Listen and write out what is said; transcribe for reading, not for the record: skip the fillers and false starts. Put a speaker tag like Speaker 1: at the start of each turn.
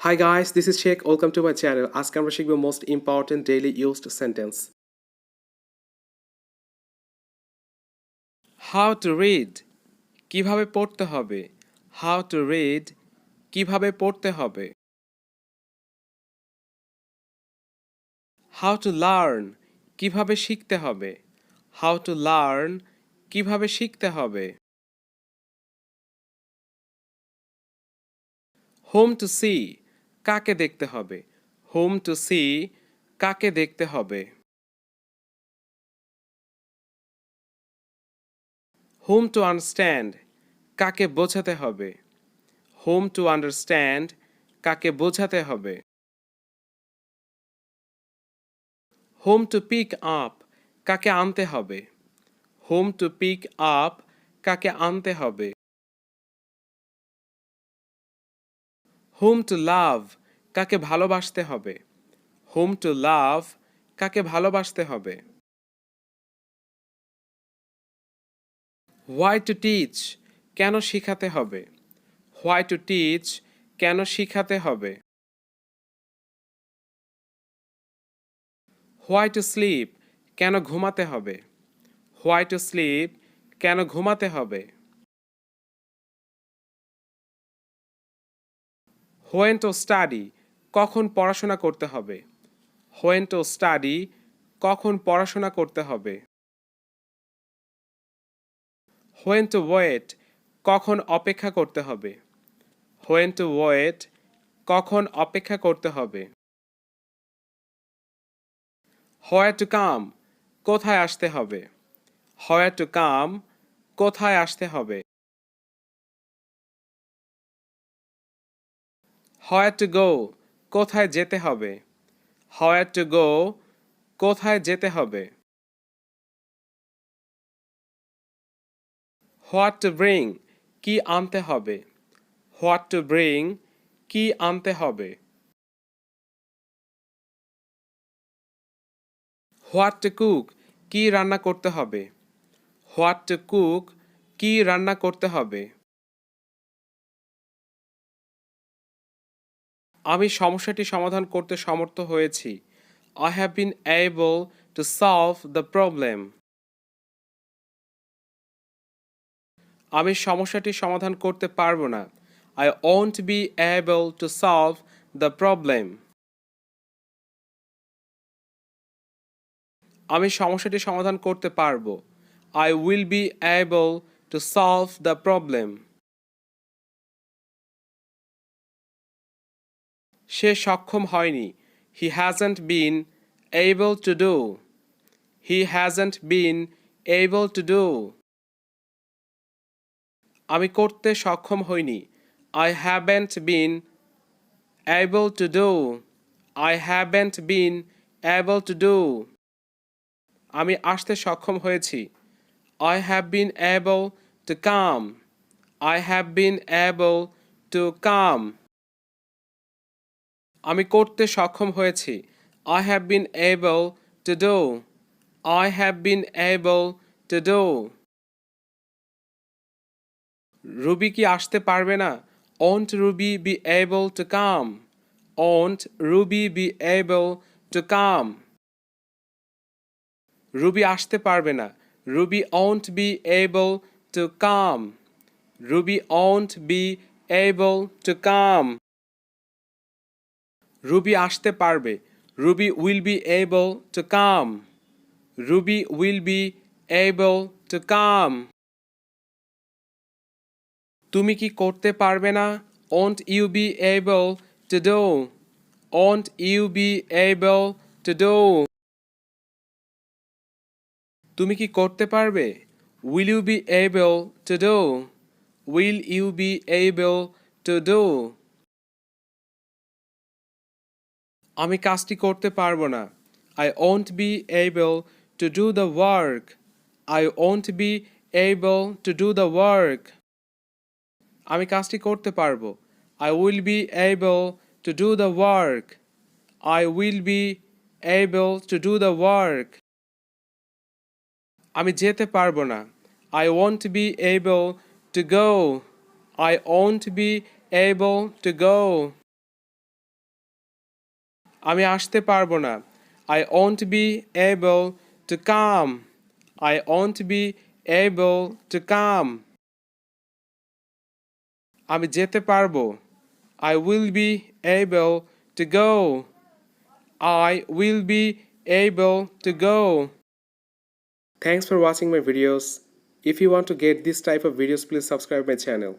Speaker 1: Hi guys, this is Sheikh. Welcome to my channel. আজকে আমরা শিখব most important daily used sentence. How to read কিভাবে পড়তে হবে? How to read কিভাবে পড়তে হবে? How to learn কিভাবে শিখতে হবে? How to learn কিভাবে শিখতে হবে? Whom to see কাকে দেখতে হবে? Whom to see কাকে দেখতে হবে? Whom to understand কাকে বোঝাতে হবে? Whom to understand কাকে বোঝাতে হবে? Whom to pick up কাকে আনতে হবে? Whom to pick up কাকে আনতে হবে? Whom to love কাকে ভালোবাসতে হবে? Whom to love কাকে ভালোবাসতে হবে? Why to teach কেন শিখাতে হবে? Why to teach কেন শিখাতে হবে? Why to sleep কেন ঘুমাতে হবে? Why to sleep কেন ঘুমাতে হবে? When to study কখন পড়াশোনা করতে হবে? When to study কখন পড়াশোনা করতে হবে? When to wait কখন অপেক্ষা করতে হবে? When to wait কখন অপেক্ষা করতে হবে? Where to come কোথায় আসতে হবে? Where to come কোথায় আসতে হবে? Where to go কোথায় যেতে হবে? Where to go কোথায় যেতে হবে? What to bring কি আনতে হবে? What to bring কি আনতে হবে? What to cook কি রান্না করতে হবে? What to cook কি রান্না করতে হবে? আমি সমস্যাটি সমাধান করতে সমর্থ হয়েছি. I have been able to solve the problem. আমি সমস্যাটি সমাধান করতে পারবো না. I won't be able to solve the problem. আমি সমস্যাটি সমাধান করতে পারবো. I will be able to solve the problem. সে সক্ষম হয়নি. He hasn't been able to do. He hasn't been able to do. আমি করতে সক্ষম হইনি. I haven't been able to do. I haven't been able to do. আমি আসতে সক্ষম হয়েছি. I have been able to come. I have been able to come. আমি করতে সক্ষম হয়েছি. I have been able to do. I have been able to do. Ruby কি আসতে পারবে না? Won't Ruby be able to come? Won't Ruby be able to come? Ruby আসতে পারবে না. Ruby won't be able to come. Ruby won't be able to come. Ruby আসতে পারবে. Ruby will be able to come. Ruby will be able to come. তুমি কি করতে পারবে না? Won't you be able to do? Won't you be able to do? তুমি কি করতে পারবে? Will you be able to do? Will you be able to do? আমি কাজটি করতে পারবো না. I won't be able to do the work. I won't be able to do the work. আমি কাজটি করতে পারবো. I will be able to do the work. I will be able to do the work. আমি যেতে পারবো না. I won't be able to go. I won't be able to go. আমি আসতে পারবো না। I won't be able to come. I won't be able to come. আমি যেতে পারবো। I will be able to go. I will be able to go. Thanks for watching my videos. If you want to get this type of videos, please subscribe my channel.